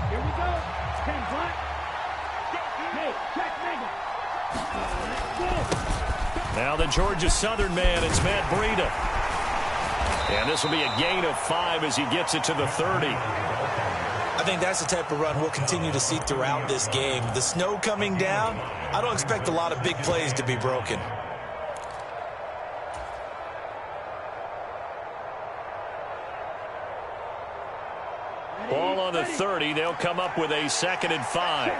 Here we go. 10 block. Hey, check mega. Now the Georgia Southern man, it's Matt Breida. And this will be a gain of 5 as he gets it to the 30. I think that's the type of run we'll continue to see throughout this game. The snow coming down, I don't expect a lot of big plays to be broken. Ball on the 30. They'll come up with a 2nd and 5.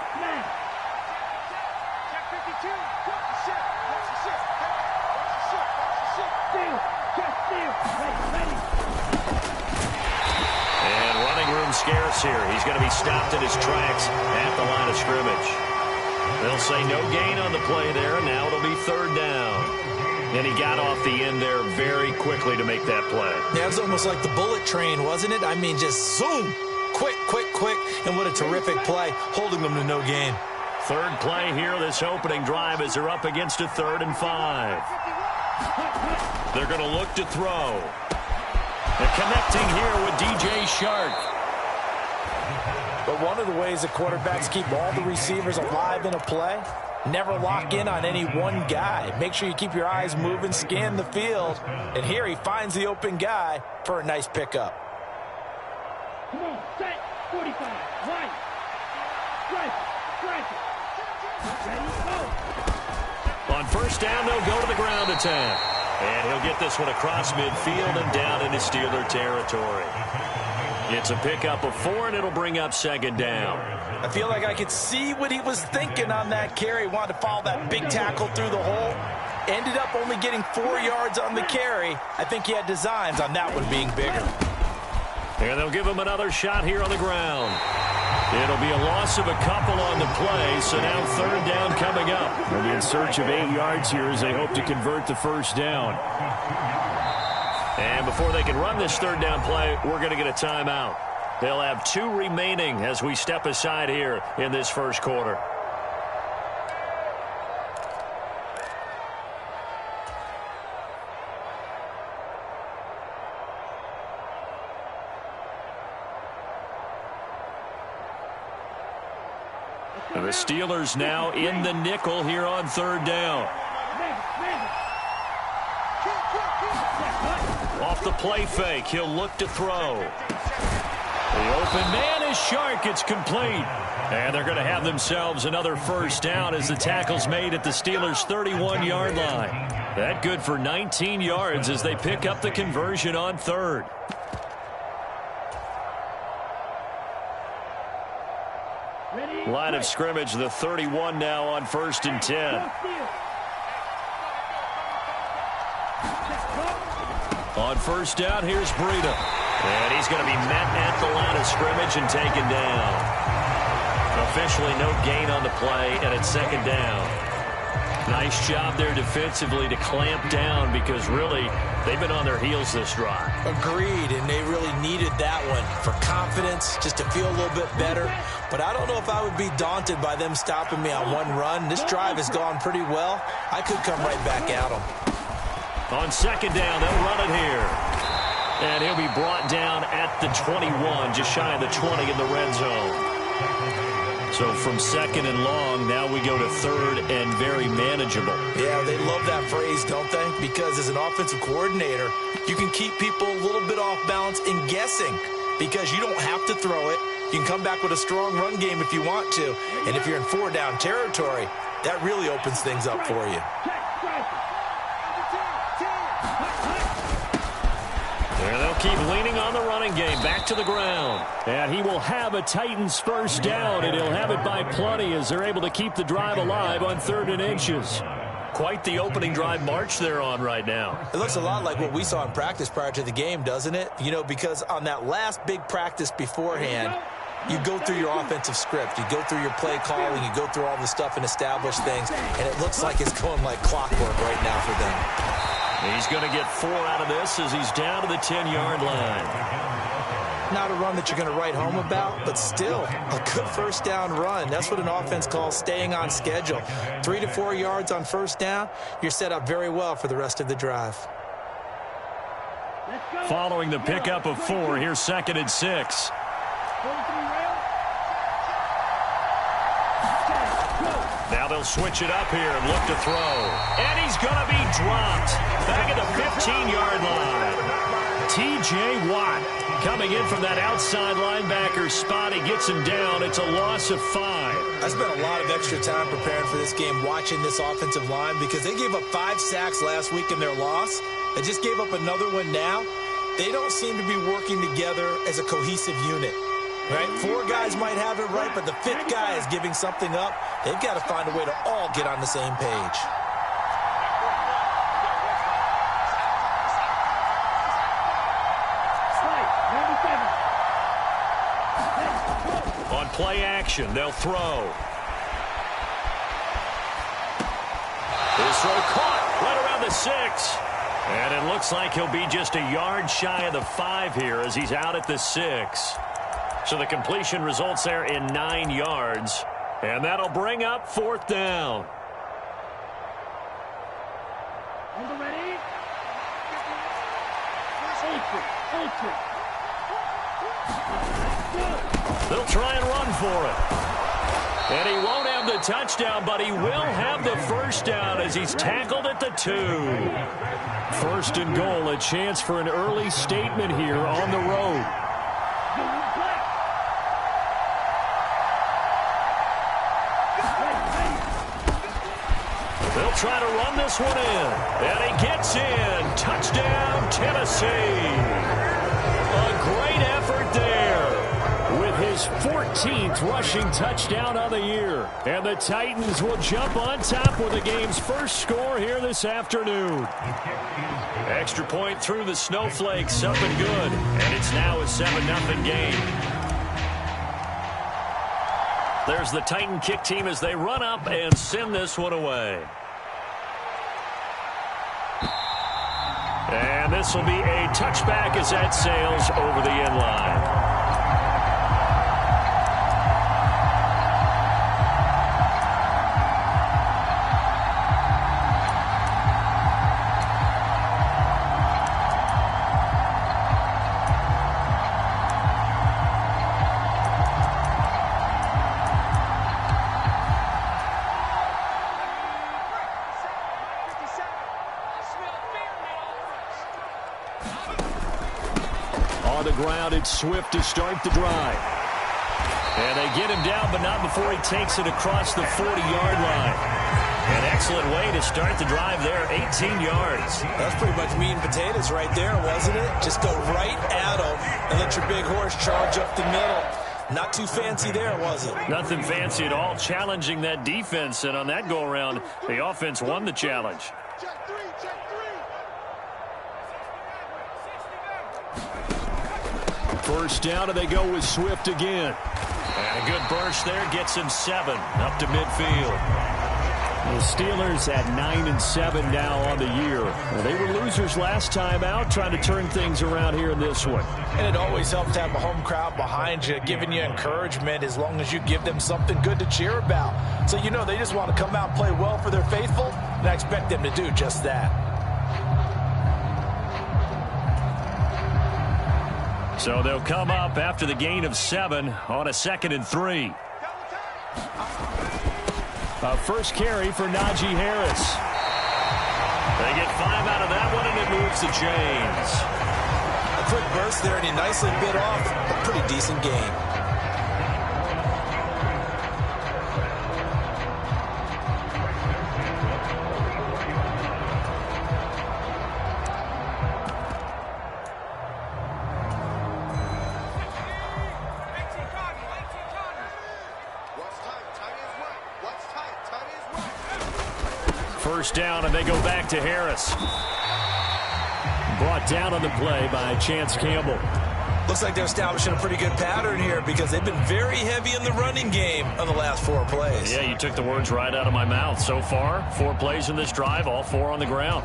And running room scarce here. He's going to be stopped in his tracks at the line of scrimmage. They'll say no gain on the play there. Now it'll be 3rd down. And he got off the end there very quickly to make that play. Yeah, it was almost like the bullet train, wasn't it? I mean, just zoom. Quick, quick, quick. And what a terrific play, holding them to no gain. 3rd play here, this opening drive, as they're up against a 3rd and 5. They're going to look to throw. They're connecting here with DJ Shark. But one of the ways the quarterbacks keep all the receivers alive in a play, never lock in on any one guy. Make sure you keep your eyes moving, scan the field. And here he finds the open guy for a nice pickup. Come on, set, 45, right, strike it. Ready, go. On 1st down, they'll go to the ground attack. And he'll get this one across midfield and down into Steeler territory. It's a pickup of 4, and it'll bring up 2nd down. I feel like I could see what he was thinking on that carry. Wanted to follow that big tackle through the hole. Ended up only getting 4 yards on the carry. I think he had designs on that one being bigger. And they'll give him another shot here on the ground. It'll be a loss of a couple on the play, so now 3rd down coming up. They'll be in search of 8 yards here as they hope to convert the 1st down. And before they can run this 3rd down play, we're going to get a timeout. They'll have 2 remaining as we step aside here in this 1st quarter. And the Steelers now in the nickel here on 3rd down. Off the play fake, he'll look to throw. The open man is Shark. It's complete. And they're going to have themselves another 1st down as the tackle's made at the Steelers' 31-yard line. That good for 19 yards as they pick up the conversion on 3rd. Line of scrimmage, the 31 now on 1st and 10. On 1st down, here's Breida. And he's going to be met at the line of scrimmage and taken down. Officially no gain on the play, and it's 2nd down. Nice job there defensively to clamp down because really they've been on their heels this drive. Agreed, and they really needed that one for confidence, just to feel a little bit better. But I don't know if I would be daunted by them stopping me on one run. This drive has gone pretty well. I could come right back at them. On 2nd down, they'll run it here. And he'll be brought down at the 21, just shy of the 20 in the red zone. So from 2nd and long, now we go to 3rd and very manageable. Yeah, they love that phrase, don't they? Because as an offensive coordinator, you can keep people a little bit off balance and guessing because you don't have to throw it. You can come back with a strong run game if you want to. And if you're in 4-down territory, that really opens things up for you. There they'll keep leaning on the running game. Back to the ground. And he will have a Titans 1st down, and he'll have it by plenty as they're able to keep the drive alive on 3rd and inches. Quite the opening drive march they're on right now. It looks a lot like what we saw in practice prior to the game, doesn't it? You know, because on that last big practice beforehand, you go through your offensive script. You go through your play calling. You go through all the stuff and establish things. And it looks like it's going like clockwork right now for them. He's going to get 4 out of this as he's down to the 10-yard line. Not a run that you're going to write home about, but still a good 1st down run. That's what an offense calls staying on schedule. 3 to 4 yards on 1st down, you're set up very well for the rest of the drive. Following the pickup of 4, here's 2nd and 6. Now they'll switch it up here and look to throw. And he's going to be dropped. Back at the 15-yard line. T.J. Watt coming in from that outside linebacker spot. He gets him down. It's a loss of 5. I spent a lot of extra time preparing for this game watching this offensive line because they gave up 5 sacks last week in their loss. They just gave up another one now. They don't seem to be working together as a cohesive unit. Right? 4 guys might have it right, but the 5th guy is giving something up. They've got to find a way to all get on the same page. On play action, they'll throw. His throw caught right around the 6. And it looks like he'll be just a yard shy of the 5 here as he's out at the 6. So the completion results there in 9 yards. And that'll bring up 4th down. On the ready. They'll try and run for it. And he won't have the touchdown, but he will have the first down as he's tackled at the 2. 1st and goal, a chance for an early statement here on the road. They'll try to run this one in. And he gets in. Touchdown, Tennessee. A great effort there with his 14th rushing touchdown of the year. And the Titans will jump on top with the game's first score here this afternoon. Extra point through the snowflakes, up and good. And it's now a 7-0 game. There's the Titan kick team as they run up and send this one away. And this will be a touchback as that sails over the end line. On the ground, it's Swift to start the drive. And they get him down, but not before he takes it across the 40-yard line. An excellent way to start the drive there, 18 yards. That's pretty much meat and potatoes right there, wasn't it? Just go right at them and let your big horse charge up the middle. Not too fancy there, was it? Nothing fancy at all, challenging that defense. And on that go-around, the offense won the challenge. First down, and they go with Swift again. And a good burst there gets him 7 up to midfield. The Steelers at 9-7 now on the year. Well, they were losers last time out, trying to turn things around here in this one. And it always helps to have a home crowd behind you, giving you encouragement as long as you give them something good to cheer about. So you know they just want to come out and play well for their faithful, and I expect them to do just that. So they'll come up after the gain of 7 on a 2nd and 3. A first carry for Najee Harris. They get 5 out of that one, and it moves to James. A quick burst there, and he nicely bit off a pretty decent game. First down, and they go back to Harris. Brought down on the play by Chance Campbell. Looks like they're establishing a pretty good pattern here because they've been very heavy in the running game on the last 4 plays. Yeah, you took the words right out of my mouth. So far, 4 plays in this drive, all 4 on the ground.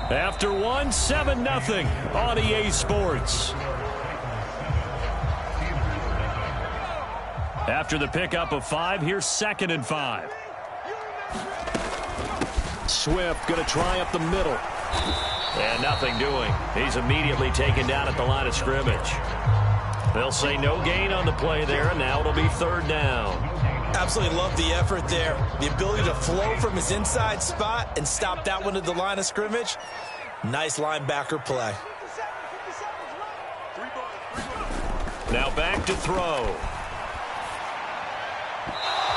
After 1, 7-0 on EA Sports. After the pickup of 5, here's 2nd and 5. Swift going to try up the middle. And nothing doing. He's immediately taken down at the line of scrimmage. They'll say no gain on the play there, and now it'll be third down. Absolutely love the effort there. The ability to flow from his inside spot and stop that one at the line of scrimmage. Nice linebacker play. Now back to throw.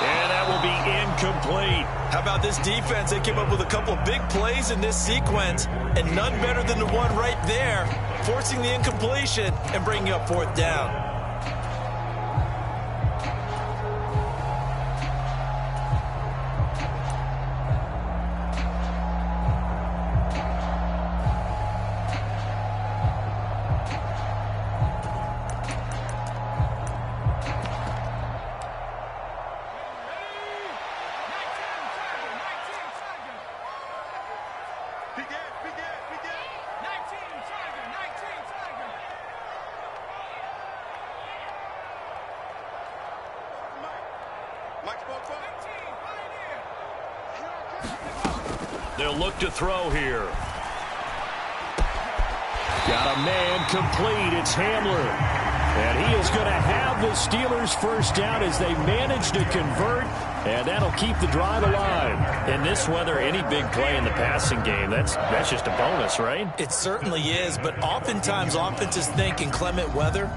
And that will be incomplete. How about this defense? They came up with a couple of big plays in this sequence, and none better than the one right there, forcing the incompletion and bringing up fourth down. They'll look to throw here. Got a man complete. It's Hamler. And he is going to have the Steelers first down as they manage to convert. And that'll keep the drive alive. In this weather, any big play in the passing game, that's just a bonus, right? It certainly is, but oftentimes offenses think in clement weather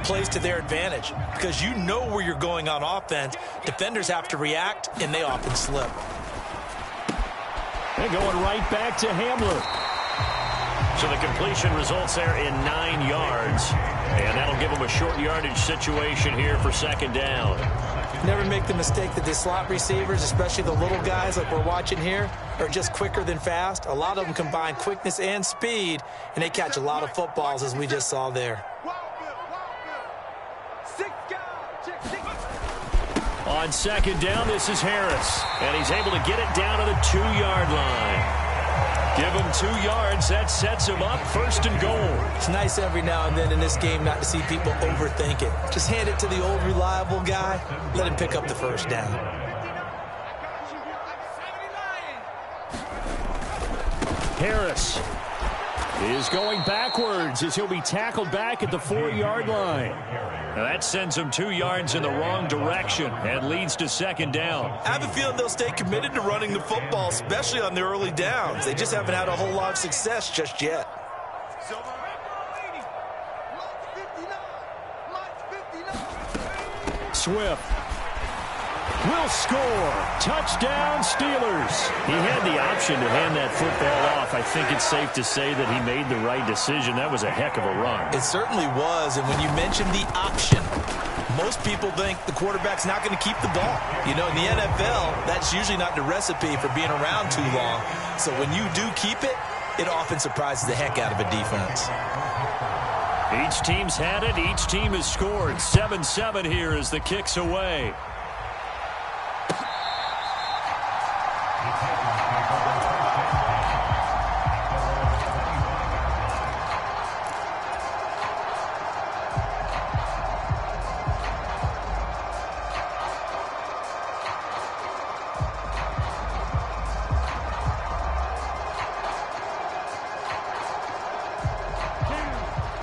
plays to their advantage because you know where you're going on offense. Defenders have to react, and they often slip. They're going right back to Hamler. So the completion results there in 9 yards. And that'll give them a short yardage situation here for second down. Never make the mistake that the slot receivers, especially the little guys like we're watching here, are just quicker than fast. A lot of them combine quickness and speed, and they catch a lot of footballs as we just saw there. On second down, this is Harris. And he's able to get it down to the 2-yard line. Give him 2 yards. That sets him up first and goal. It's nice every now and then in this game not to see people overthink it. Just hand it to the old reliable guy. Let him pick up the first down. Harris is going backwards as he'll be tackled back at the 4-yard line. Now that sends him 2 yards in the wrong direction and leads to second down. I have a feeling they'll stay committed to running the football, especially on their early downs. They just haven't had a whole lot of success just yet. Swift will score. Touchdown, Steelers. He had the option to hand that football off. I think it's safe to say that he made the right decision. That was a heck of a run. It certainly was, and when you mention the option, most people think the quarterback's not going to keep the ball. You know, in the NFL, that's usually not the recipe for being around too long. So when you do keep it, it often surprises the heck out of a defense. Each team's had it. Each team has scored. 7-7 here as the kick's away.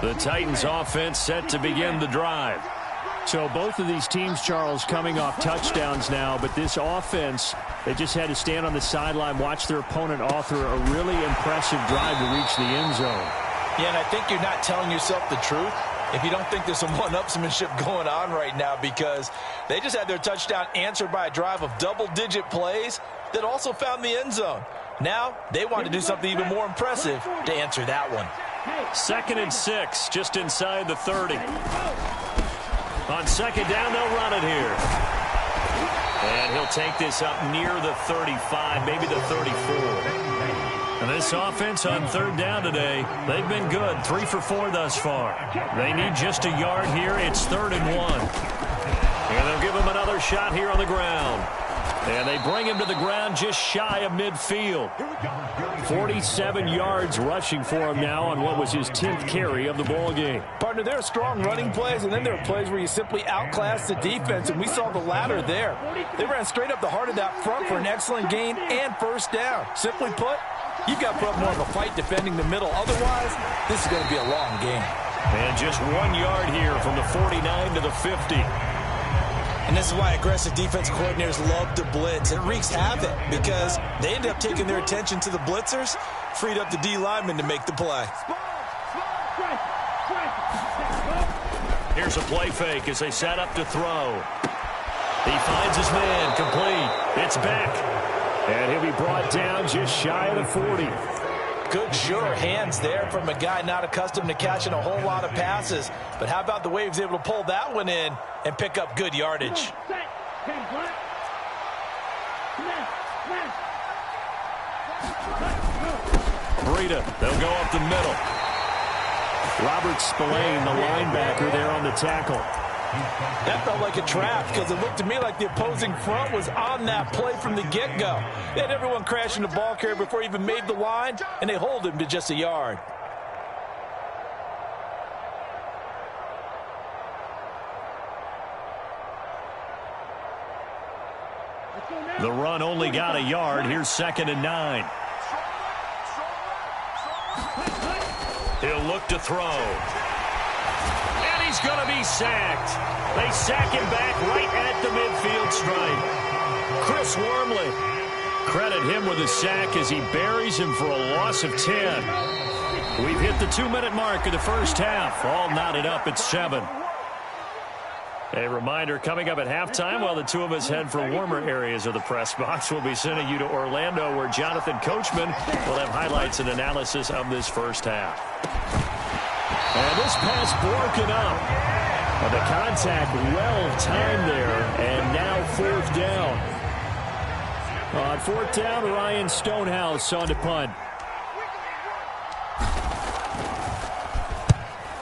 The Titans offense set to begin the drive. So both of these teams, Charles, coming off touchdowns now, but this offense, they just had to stand on the sideline, watch their opponent author a really impressive drive to reach the end zone. Yeah, and I think you're not telling yourself the truth if you don't think there's some one-upsmanship going on right now, because they just had their touchdown answered by a drive of double-digit plays that also found the end zone. Now they want to do something even more impressive to answer that one. 2nd and 6, just inside the 30. On second down, they'll run it here. And he'll take this up near the 35, maybe the 34. And this offense on third down today, they've been good. 3 for 4 thus far. They need just a yard here. It's 3rd and 1. And they'll give him another shot here on the ground. And they bring him to the ground just shy of midfield. 47 yards rushing for him now on what was his 10th carry of the ball game. Partner, there are strong running plays, and then there are plays where you simply outclass the defense, and we saw the latter there. They ran straight up the heart of that front for an excellent gain and first down. Simply put, you've got to put up more of a fight defending the middle. Otherwise, this is going to be a long game. And just 1 yard here from the 49 to the 50. And this is why aggressive defense coordinators love to blitz. It wreaks havoc because they end up taking their attention to the blitzers, freed up the D lineman to make the play. Here's a play fake as they set up to throw. He finds his man, complete. It's back. And he'll be brought down just shy of the 40. Good, sure hands there from a guy not accustomed to catching a whole lot of passes. But how about the way he was able to pull that one in and pick up good yardage? Breida, they'll go up the middle. Robert Spillane, the linebacker, there on the tackle. That felt like a trap because it looked to me like the opposing front was on that play from the get-go. They had everyone crashing the ball carrier before he even made the line, and they hold him to just a yard. The run only got a yard. Here's 2nd and 9. He'll look to throw. And he's going to be sacked. They sack him back right at the midfield stripe. Chris Wormley. Credit him with a sack as he buries him for a loss of 10. We've hit the 2-minute mark of the first half. All knotted up at 7. A reminder, coming up at halftime, while the two of us head for warmer areas of the press box, we'll be sending you to Orlando, where Jonathan Coachman will have highlights and analysis of this first half. And this pass broken up. And the contact well-timed there, and now 4th down. On 4th down, Ryan Stonehouse on to punt.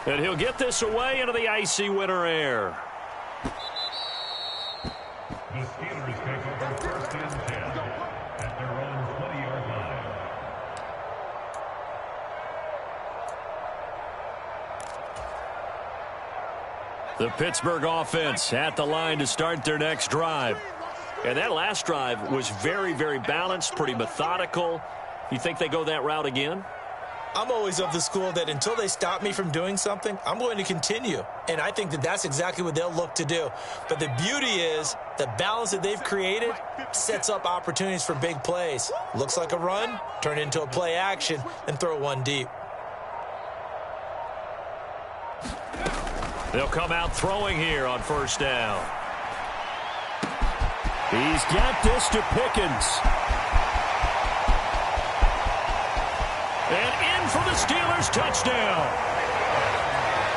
And he'll get this away into the icy winter air. The Steelers take over 1st and 10 at their own 20-yard line. The Pittsburgh offense at the line to start their next drive. And that last drive was very, very balanced, pretty methodical. You think they go that route again? I'm always of the school that until they stop me from doing something, I'm going to continue. And I think that that's exactly what they'll look to do. But the beauty is the balance that they've created sets up opportunities for big plays. Looks like a run, turn into a play action, and throw one deep. They'll come out throwing here on 1st down. He's got this to Pickens. And in for the Steelers touchdown.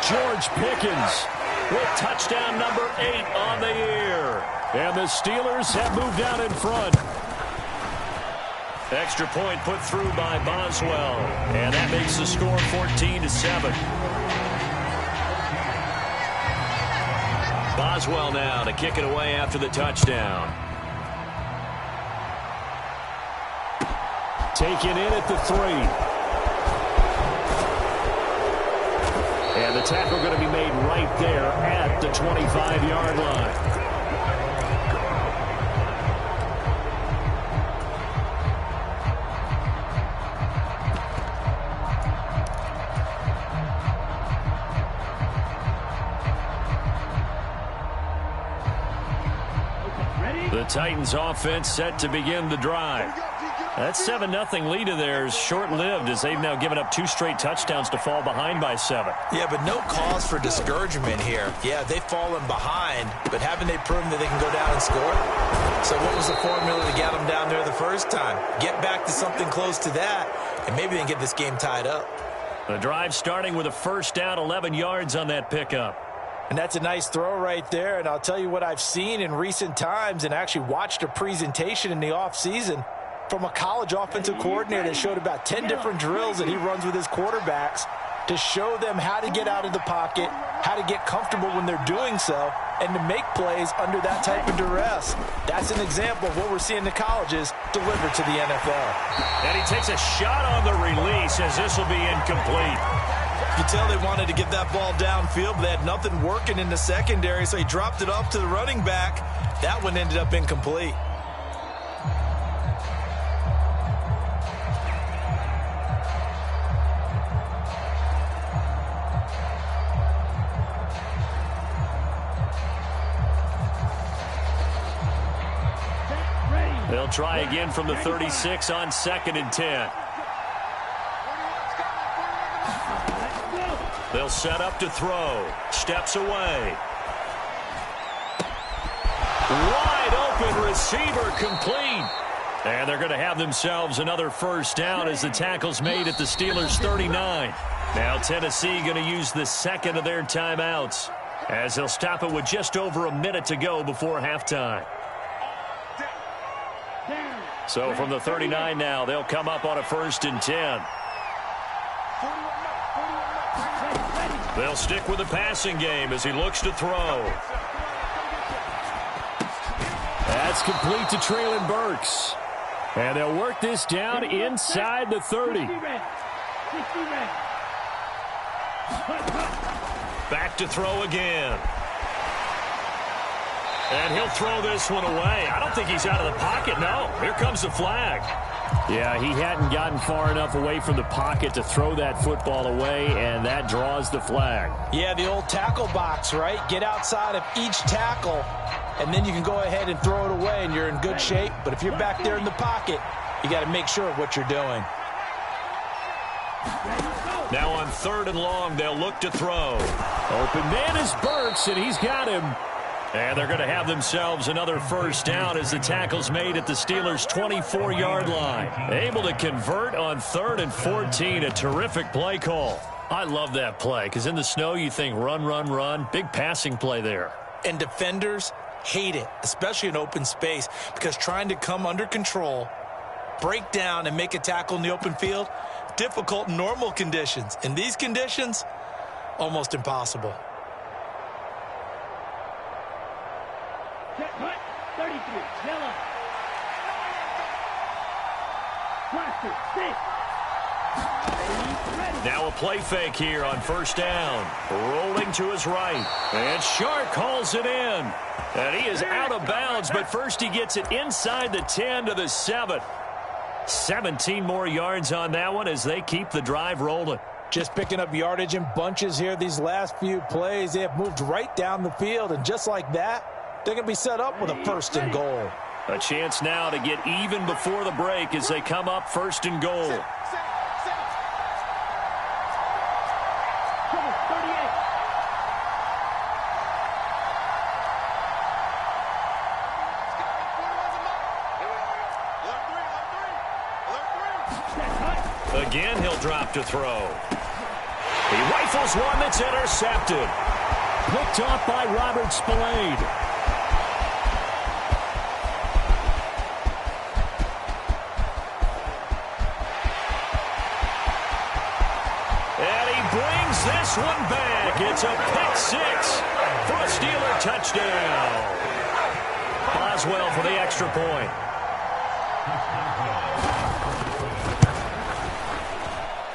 George Pickens with touchdown number 8 on the year. And the Steelers have moved out in front. Extra point put through by Boswell. And that makes the score 14-7. Boswell now to kick it away after the touchdown. Taken in at the 3. And the tackle going to be made right there at the 25-yard line. The Titans offense set to begin the drive. That 7-0 lead of theirs short-lived as they've now given up 2 straight touchdowns to fall behind by 7. Yeah, but no cause for discouragement here. Yeah, they've fallen behind, but haven't they proven that they can go down and score? So what was the formula to get them down there the first time? Get back to something close to that, and maybe they can get this game tied up. The drive starting with a 1st down, 11 yards on that pickup. And that's a nice throw right there, and I'll tell you what I've seen in recent times and actually watched a presentation in the offseason from a college offensive coordinator that showed about 10 different drills that he runs with his quarterbacks to show them how to get out of the pocket, how to get comfortable when they're doing so, and to make plays under that type of duress. That's an example of what we're seeing the colleges deliver to the NFL. And he takes a shot on the release as this will be incomplete. You can tell they wanted to get that ball downfield, but they had nothing working in the secondary, so he dropped it up to the running back. That one ended up incomplete. They'll try again from the 36 on 2nd and 10. They'll set up to throw. Steps away. Wide open receiver complete. And they're going to have themselves another first down as the tackle's made at the Steelers' 39. Now Tennessee going to use the second of their timeouts as they'll stop it with just over a minute to go before halftime. So from the 39 now, they'll come up on a 1st and 10. They'll stick with the passing game as he looks to throw. That's complete to Traylon Burks. And they'll work this down inside the 30. Back to throw again. And he'll throw this one away. I don't think he's out of the pocket, no. Here comes the flag. Yeah, he hadn't gotten far enough away from the pocket to throw that football away, and that draws the flag. Yeah, the old tackle box, right? Get outside of each tackle, and then you can go ahead and throw it away, and you're in good shape. But if you're back there in the pocket, you got to make sure of what you're doing. Now on 3rd and long, they'll look to throw. Open man is Burks, and he's got him. And they're going to have themselves another first down as the tackle's made at the Steelers' 24-yard line. Able to convert on 3rd and 14. A terrific play call. I love that play because in the snow you think run, run, run. Big passing play there. And defenders hate it, especially in open space, because trying to come under control, break down, and make a tackle in the open field, difficult in normal conditions. In these conditions, almost impossible. Check hut, 33, yellow. Blaster, 6. Now a play fake here on 1st down. Rolling to his right. And Shark calls it in. And he is out of bounds, but first he gets it inside the 10 to the 7. 17 more yards on that one as they keep the drive rolling. Just picking up yardage in bunches here these last few plays. They have moved right down the field, and just like that, they're going to be set up with a 1st and goal. A chance now to get even before the break as they come up 1st and goal. Again, he'll drop to throw. He rifles one that's intercepted. Picked off by Robert Spillane. This one back. It's a pick 6 for a Steeler touchdown. Boswell for the extra point.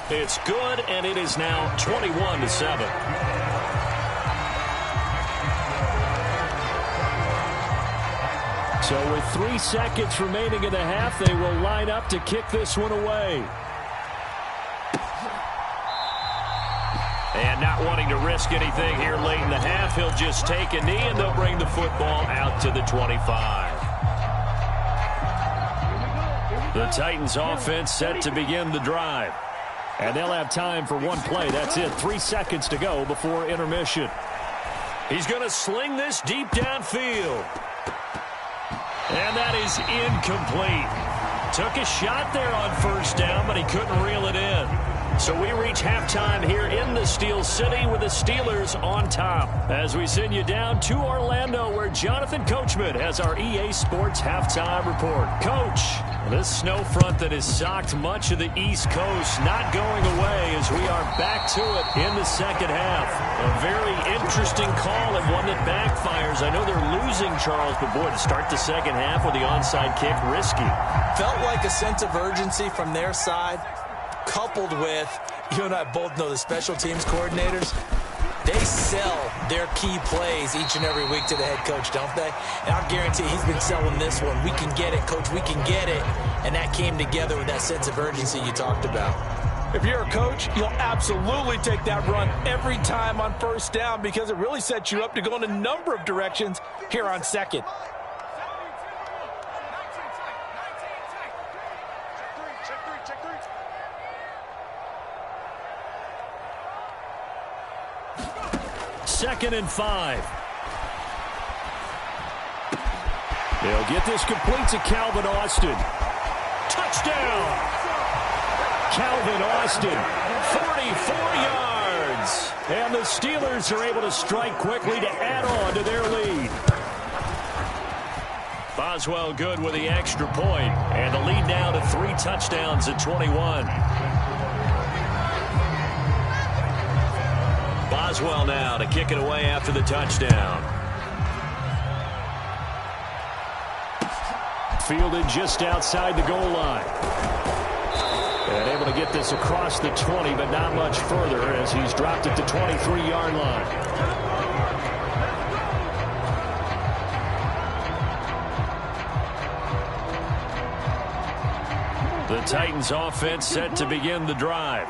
It's good, and it is now 21-7. So with 3 seconds remaining in the half, they will line up to kick this one away. And not wanting to risk anything here late in the half, he'll just take a knee, and they'll bring the football out to the 25. The Titans offense set to begin the drive. And they'll have time for one play. That's it. 3 seconds to go before intermission. He's going to sling this deep downfield. And that is incomplete. Took a shot there on 1st down, but he couldn't reel it in. So we reach halftime here in the Steel City with the Steelers on top. As we send you down to Orlando, where Jonathan Coachman has our EA Sports halftime report. Coach. This snow front that has socked much of the East Coast not going away as we are back to it in the second half. A very interesting call and one that backfires. I know they're losing, Charles, but boy, to start the second half with the onside kick, risky. Felt like a sense of urgency from their side, coupled with, you and I both know the special teams coordinators, they sell their key plays each and every week to the head coach, don't they? And I'll guarantee he's been selling this one. We can get it, coach, we can get it. And that came together with that sense of urgency you talked about. If you're a coach, you'll absolutely take that run every time on first down because it really sets you up to go in a number of directions here on second. Second and 5. They'll get this complete to Calvin Austin. Touchdown! Calvin Austin, 44 yards. And the Steelers are able to strike quickly to add on to their lead. Boswell good with the extra point. And the lead now to 3 touchdowns at 21. Boswell now to kick it away after the touchdown. Fielded just outside the goal line. And able to get this across the 20, but not much further as he's dropped it to 23-yard line. The Titans offense set to begin the drive.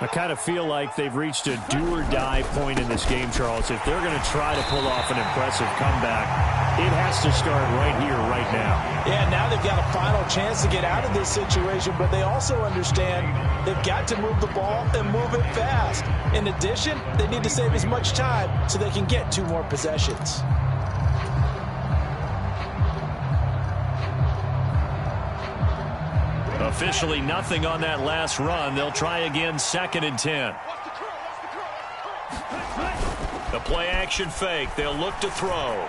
I kind of feel like they've reached a do-or-die point in this game, Charles. If they're going to try to pull off an impressive comeback, it has to start right here, right now. Yeah, now they've got a final chance to get out of this situation, but they also understand they've got to move the ball and move it fast. In addition, they need to save as much time so they can get 2 more possessions. Officially nothing on that last run. They'll try again, second and 10. The play action fake. They'll look to throw.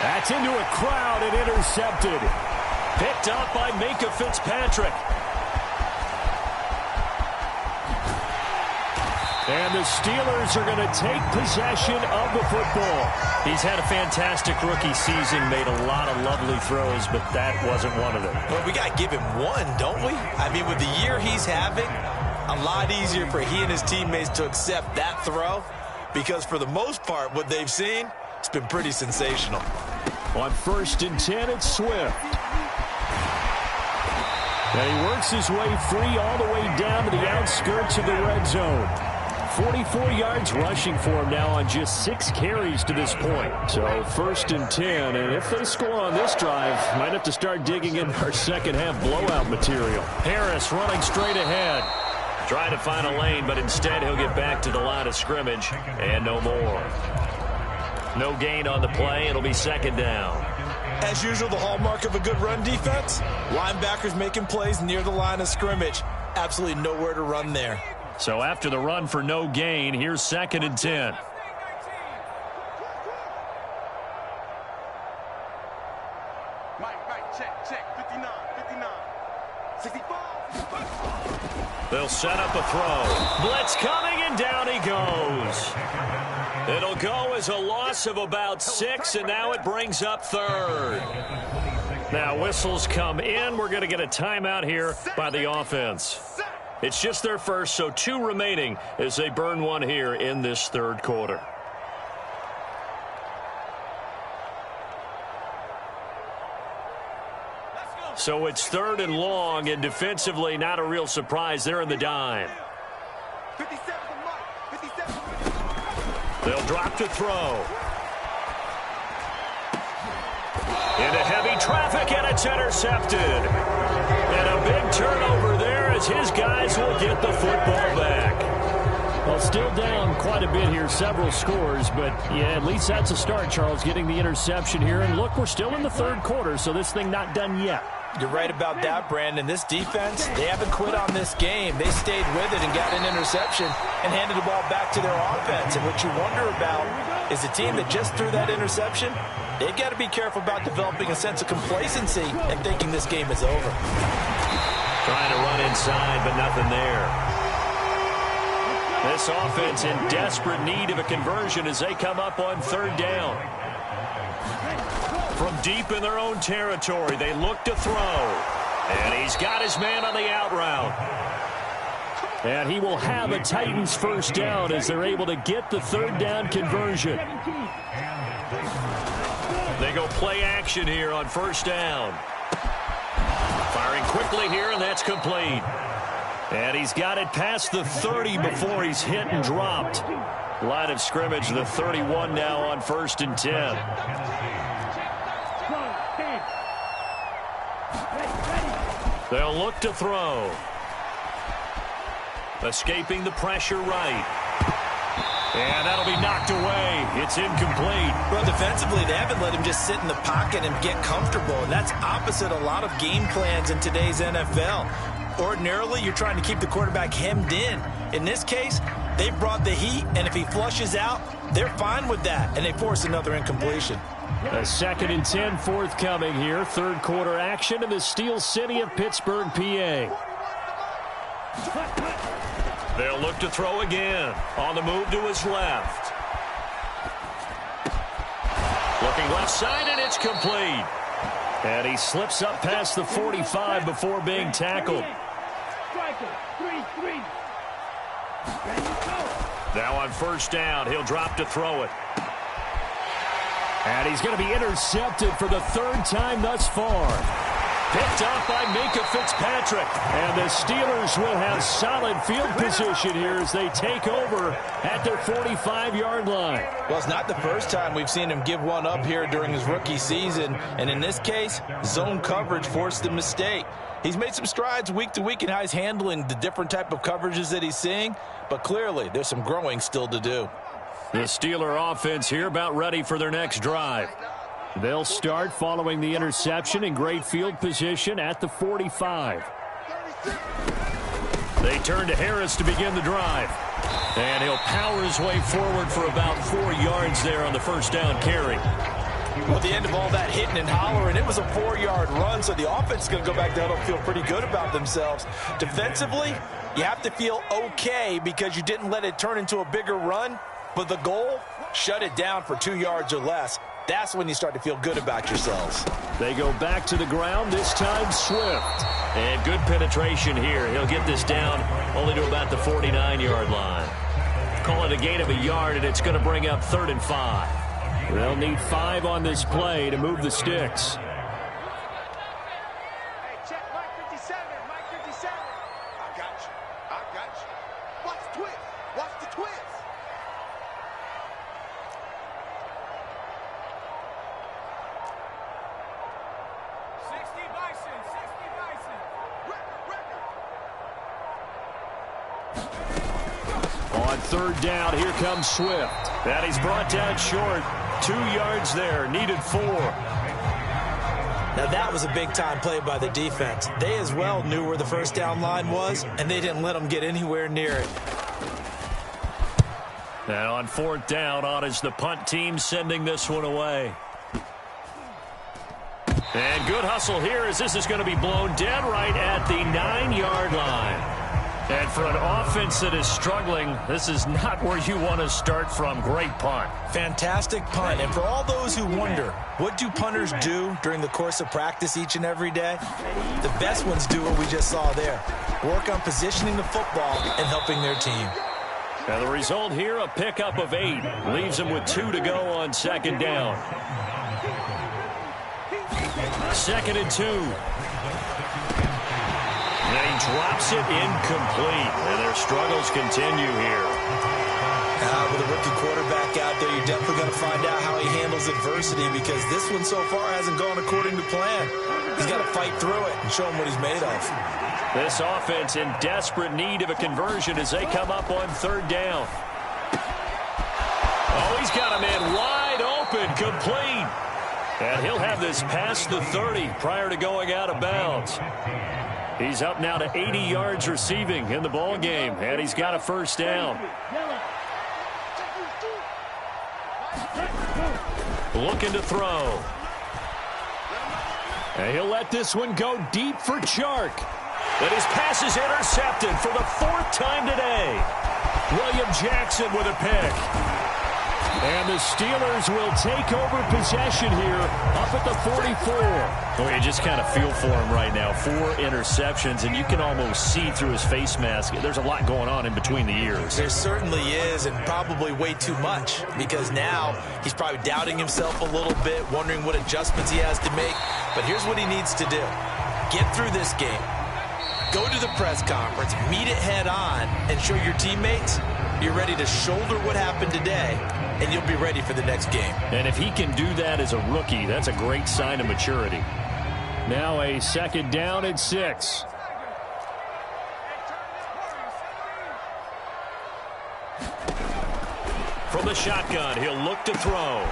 That's into a crowd and intercepted. Picked up by Minkah Fitzpatrick. And the Steelers are going to take possession of the football. He's had a fantastic rookie season, made a lot of lovely throws, but that wasn't one of them. Well, we got to give him one, don't we? I mean, with the year he's having, a lot easier for he and his teammates to accept that throw because for the most part, what they've seen, it's been pretty sensational. On first and 10, it's Swift. And he works his way free all the way down to the outskirts of the red zone. 44 yards rushing for him now on just 6 carries to this point. So first and 10, and if they score on this drive, might have to start digging in our second half blowout material. Harris running straight ahead. Trying to find a lane, but instead he'll get back to the line of scrimmage and no more. No gain on the play. It'll be second down. As usual, the hallmark of a good run defense, linebackers making plays near the line of scrimmage. Absolutely nowhere to run there. So after the run for no gain, here's second and 10. Check, 59, 65. They'll set up a throw. Blitz coming, and down he goes. It'll go as a loss of about 6, and now it brings up third. Now whistles come in. We're going to get a timeout here by the offense. It's just their first, so 2 remaining as they burn one here in this third quarter. So it's third and long, and defensively not a real surprise. They're in the dime. 57 Mike. 57. They'll drop to throw. Into heavy traffic, and it's intercepted. And a big turnover there as his guys will get the football back. Well, still down quite a bit here, several scores, but yeah, at least that's a start, Charles, getting the interception here. And look, we're still in the third quarter, so this thing not done yet. You're right about that, Brandon. This defense, they haven't quit on this game. They stayed with it and got an interception and handed the ball back to their offense. And what you wonder about is the team that just threw that interception, They've got to be careful about developing a sense of complacency and thinking this game is over. Trying to run inside, but nothing there. This offense in desperate need of a conversion as they come up on third down. From deep in their own territory, they look to throw. And he's got his man on the out route. And he will have a Titans first down as they're able to get the third down conversion. They go play action here on first down. Firing quickly here, and that's complete. And he's got it past the 30 before he's hit and dropped. Line of scrimmage, the 31 now on 1st and 10. They'll look to throw. Escaping the pressure right. And that'll be knocked away. It's incomplete. Well, defensively, they haven't let him just sit in the pocket and get comfortable. And that's opposite a lot of game plans in today's NFL. Ordinarily, you're trying to keep the quarterback hemmed in. In this case, they brought the heat, and if he flushes out, they're fine with that, and they force another incompletion. A 2nd and 10 forthcoming here. Third quarter action in the Steel City of Pittsburgh, PA. They'll look to throw again. On the move to his left. Looking left side, and it's complete. And he slips up past the 45 before being tackled. Now on first down, he'll drop to throw it. And he's going to be intercepted for the 3rd time thus far. Picked up by Minka Fitzpatrick. And the Steelers will have solid field position here as they take over at their 45-yard line. Well, it's not the first time we've seen him give one up here during his rookie season. And in this case, zone coverage forced the mistake. He's made some strides week to week in how he's handling the different type of coverages that he's seeing. But clearly, there's some growing still to do. The Steeler offense here about ready for their next drive. They'll start following the interception in great field position at the 45. They turn to Harris to begin the drive. And he'll power his way forward for about 4 yards there on the first down carry. Well, at the end of all that hitting and hollering, it was a 4-yard run, so the offense is going to go back down and feel pretty good about themselves. Defensively, you have to feel okay because you didn't let it turn into a bigger run, but the goal, shut it down for 2 yards or less. That's when you start to feel good about yourselves. They go back to the ground, this time Swift. And good penetration here. He'll get this down only to about the 49-yard line. Call it a gain of a yard, and it's going to bring up 3rd and 5. They'll need 5 on this play to move the sticks. Hey, check Mike 57, Mike 57. I got you. I got you. Watch the twist. Watch the twist. On 3rd down, here comes Swift. And he's brought down short. 2 yards there, needed 4. Now that was a big-time play by the defense. They as well knew where the first down line was, and they didn't let them get anywhere near it. And on 4th down, on is the punt team sending this one away. And good hustle here as this is going to be blown dead right at the 9-yard line. And for an offense that is struggling, this is not where you want to start from. Great punt. Fantastic punt. And for all those who wonder, what do punters do during the course of practice each and every day? The best ones do what we just saw there. Work on positioning the football and helping their team. And the result here, a pickup of 8. Leaves them with 2 to go on 2nd down. 2nd and 2. And he drops it incomplete. And their struggles continue here. With a rookie quarterback out there, you're definitely going to find out how he handles adversity because this one so far hasn't gone according to plan. He's got to fight through it and show him what he's made of. This offense in desperate need of a conversion as they come up on 3rd down. Oh, he's got a man wide open, complete. And he'll have this past the 30 prior to going out of bounds. He's up now to 80 yards receiving in the ball game, and he's got a first down. Looking to throw. And he'll let this one go deep for Chark. But his pass is intercepted for the 4th time today. William Jackson with a pick. And the Steelers will take over possession here up at the 44. Well, you just kind of feel for him right now. 4 interceptions, and you can almost see through his face mask. There's a lot going on in between the ears. There certainly is, and probably way too much, because now he's probably doubting himself a little bit, wondering what adjustments he has to make. But here's what he needs to do. Get through this game. Go to the press conference, meet it head on, and show your teammates you're ready to shoulder what happened today, and you'll be ready for the next game. And if he can do that as a rookie, that's a great sign of maturity. Now a 2nd down and 6. From the shotgun, he'll look to throw.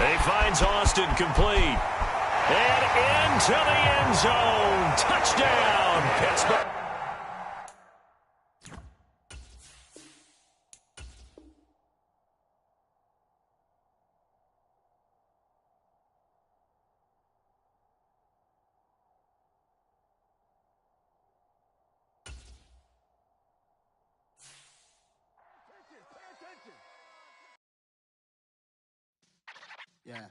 He finds Austin complete. And into the end zone. Touchdown, Pittsburgh. Yeah.